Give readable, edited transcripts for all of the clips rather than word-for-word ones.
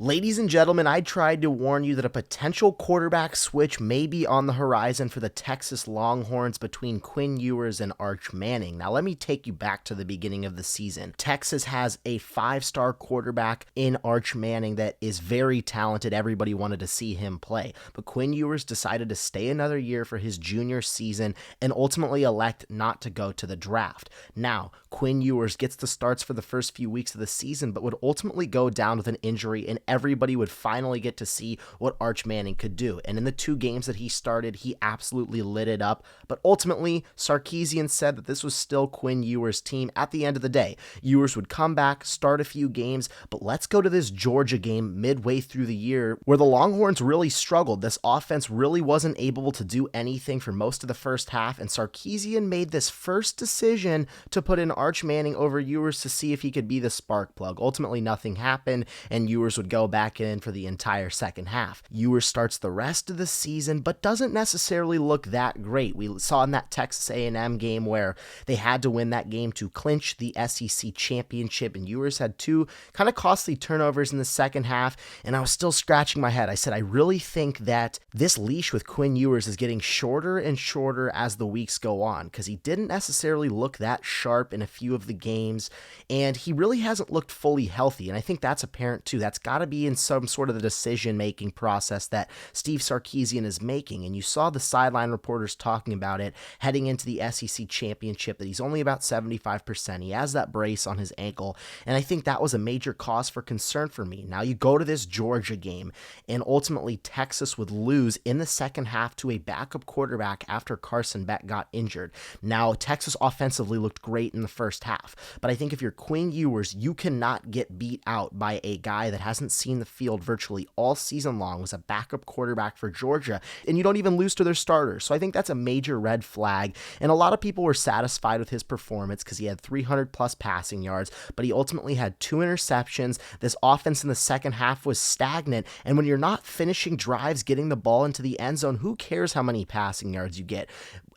Ladies and gentlemen, I tried to warn you that a potential quarterback switch may be on the horizon for the Texas Longhorns between Quinn Ewers and Arch Manning. Now, let me take you back to the beginning of the season. Texas has a five-star quarterback in Arch Manning that is very talented. Everybody wanted to see him play. But Quinn Ewers decided to stay another year for his junior season and ultimately elect not to go to the draft. Now, Quinn Ewers gets the starts for the first few weeks of the season, but would ultimately go down with an injury, and everybody would finally get to see what Arch Manning could do. And in the two games that he started, he absolutely lit it up. But ultimately, Sarkisian said that this was still Quinn Ewers' team at the end of the day. Ewers would come back, start a few games, but let's go to this Georgia game midway through the year where the Longhorns really struggled. This offense really wasn't able to do anything for most of the first half, and Sarkisian made this first decision to put in Arch Manning over Ewers to see if he could be the spark plug. Ultimately, nothing happened, and Ewers would go back in for the entire second half. Ewers starts the rest of the season, but doesn't necessarily look that great. We saw in that Texas A&M game where they had to win that game to clinch the SEC championship, and Ewers had two kind of costly turnovers in the second half, and I was still scratching my head. I said, I really think that this leash with Quinn Ewers is getting shorter and shorter as the weeks go on, because he didn't necessarily look that sharp in a few of the games, and he really hasn't looked fully healthy, and I think that's apparent too. That's got to be in some sort of the decision-making process that Steve Sarkisian is making, and you saw the sideline reporters talking about it heading into the SEC championship, that he's only about 75%. He has that brace on his ankle, and I think that was a major cause for concern for me. Now you go to this Georgia game, and ultimately Texas would lose in the second half to a backup quarterback after Carson Beck got injured. Now, Texas offensively looked great in the first half, but I think if you're Quinn Ewers, you cannot get beat out by a guy that hasn't seen the field virtually all season long, was a backup quarterback for Georgia, and you don't even lose to their starters. So I think that's a major red flag, and a lot of people were satisfied with his performance because he had 300 plus passing yards, but he ultimately had two interceptions. This offense in the second half was stagnant, and when you're not finishing drives, getting the ball into the end zone, who cares how many passing yards you get?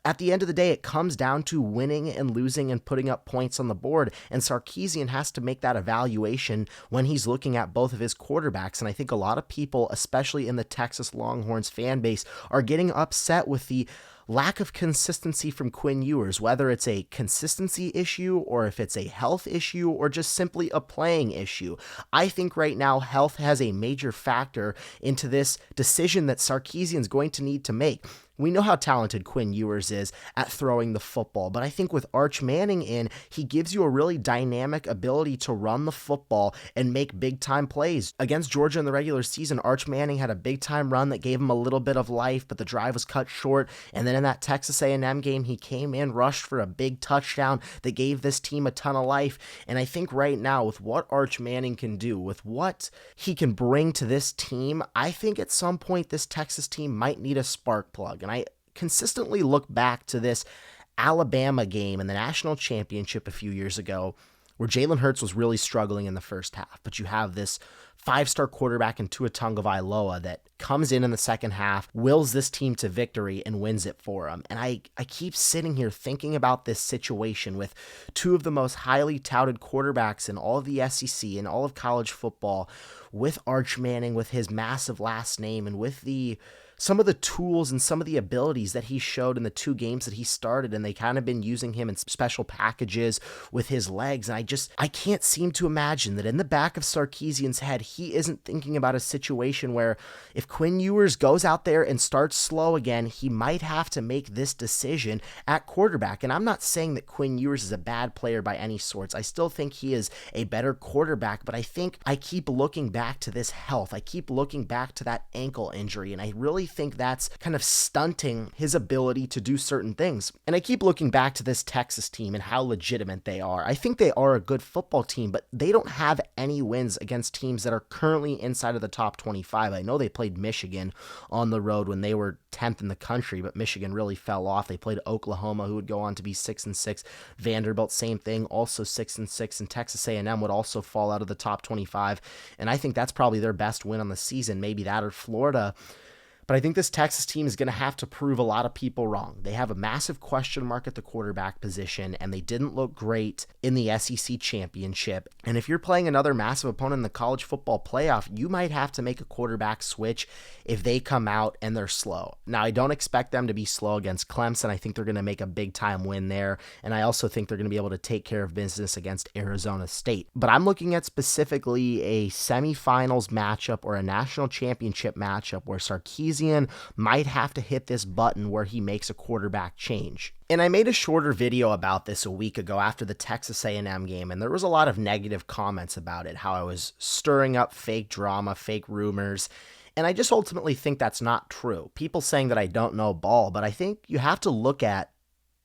At the end of the day, it comes down to winning and losing and putting up points on the board, and Sarkisian has to make that evaluation when he's looking at both of his quarterbacks, and I think a lot of people, especially in the Texas Longhorns fan base, are getting upset with the lack of consistency from Quinn Ewers, whether it's a consistency issue or if it's a health issue or just simply a playing issue. I think right now health has a major factor into this decision that Sarkisian's going to need to make. We know how talented Quinn Ewers is at throwing the football, but I think with Arch Manning in, he gives you a really dynamic ability to run the football and make big-time plays. Against Georgia in the regular season, Arch Manning had a big-time run that gave him a little bit of life, but the drive was cut short, and then in that Texas A&M game, he came in, rushed for a big touchdown that gave this team a ton of life, and I think right now, with what Arch Manning can do, with what he can bring to this team, I think at some point this Texas team might need a spark plug. And I consistently look back to this Alabama game in the national championship a few years ago where Jalen Hurts was really struggling in the first half, but you have this five-star quarterback in Tua Tagovailoa that comes in the second half, wills this team to victory, and wins it for them. And I keep sitting here thinking about this situation with two of the most highly touted quarterbacks in all of the SEC and all of college football, with Arch Manning, with his massive last name, and with some of the tools and some of the abilities that he showed in the two games that he started, and they kind of been using him in special packages with his legs. And I can't seem to imagine that in the back of Sarkisian's head, he isn't thinking about a situation where if Quinn Ewers goes out there and starts slow again, he might have to make this decision at quarterback. And I'm not saying that Quinn Ewers is a bad player by any sorts. I still think he is a better quarterback, but I think I keep looking back to this health. I keep looking back to that ankle injury, and I really think that's kind of stunting his ability to do certain things. And I keep looking back to this Texas team and how legitimate they are. I think they are a good football team, but they don't have any wins against teams that are currently inside of the top 25. I know they played Michigan on the road when they were 10th in the country, but Michigan really fell off. They played Oklahoma, who would go on to be 6-6. Vanderbilt, same thing, also 6-6, and Texas A&M would also fall out of the top 25. And I think that's probably their best win on the season, maybe that or Florida. But I think this Texas team is going to have to prove a lot of people wrong. They have a massive question mark at the quarterback position, and they didn't look great in the SEC championship. And if you're playing another massive opponent in the college football playoff, you might have to make a quarterback switch if they come out and they're slow. Now, I don't expect them to be slow against Clemson. I think they're going to make a big-time win there, and I also think they're going to be able to take care of business against Arizona State. But I'm looking at specifically a semifinals matchup or a national championship matchup where Sarkisian might have to hit this button where he makes a quarterback change. And I made a shorter video about this a week ago after the Texas A&M game, and there was a lot of negative comments about it, how I was stirring up fake drama, fake rumors, and I just ultimately think that's not true. People saying that I don't know ball, but I think you have to look at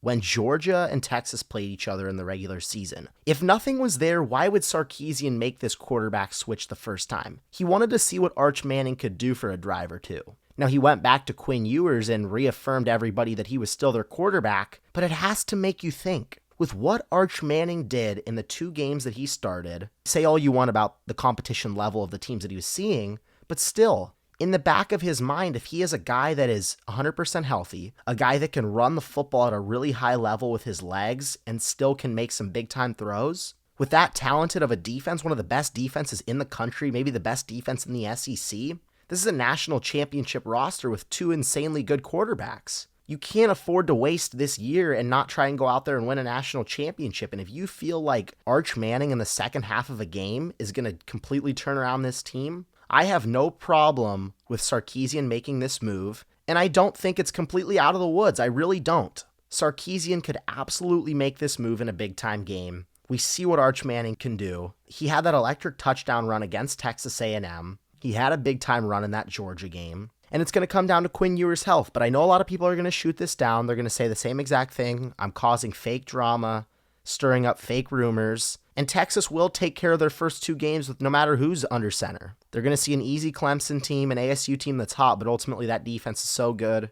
when Georgia and Texas played each other in the regular season. If nothing was there, why would Sarkisian make this quarterback switch the first time? He wanted to see what Arch Manning could do for a drive or two. Now, he went back to Quinn Ewers and reaffirmed everybody that he was still their quarterback, but it has to make you think. With what Arch Manning did in the 2 games that he started, say all you want about the competition level of the teams that he was seeing, but still, in the back of his mind, if he is a guy that is 100% healthy, a guy that can run the football at a really high level with his legs and still can make some big-time throws, with that talented of a defense, one of the best defenses in the country, maybe the best defense in the SEC, this is a national championship roster with 2 insanely good quarterbacks. You can't afford to waste this year and not try and go out there and win a national championship. And if you feel like Arch Manning in the second half of a game is going to completely turn around this team, I have no problem with Sarkisian making this move, and I don't think it's completely out of the woods. I really don't. Sarkisian could absolutely make this move in a big-time game. We see what Arch Manning can do. He had that electric touchdown run against Texas A&M. He had a big-time run in that Georgia game. And it's going to come down to Quinn Ewers' health. But I know a lot of people are going to shoot this down. They're going to say the same exact thing. I'm causing fake drama, stirring up fake rumors. And Texas will take care of their first 2 games with no matter who's under center. They're going to see an easy Clemson team, an ASU team that's hot, but ultimately that defense is so good.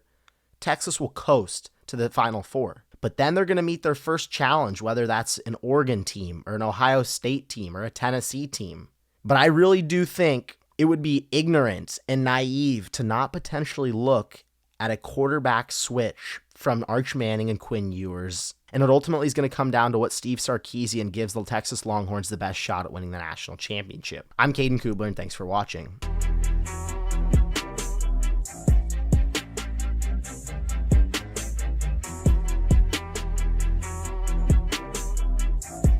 Texas will coast to the Final Four. But then they're going to meet their first challenge, whether that's an Oregon team or an Ohio State team or a Tennessee team. But I really do think it would be ignorant and naive to not potentially look at a quarterback switch from Arch Manning and Quinn Ewers. And it ultimately is going to come down to what Steve Sarkisian gives the Texas Longhorns the best shot at winning the national championship. I'm Caden Kubler, and thanks for watching.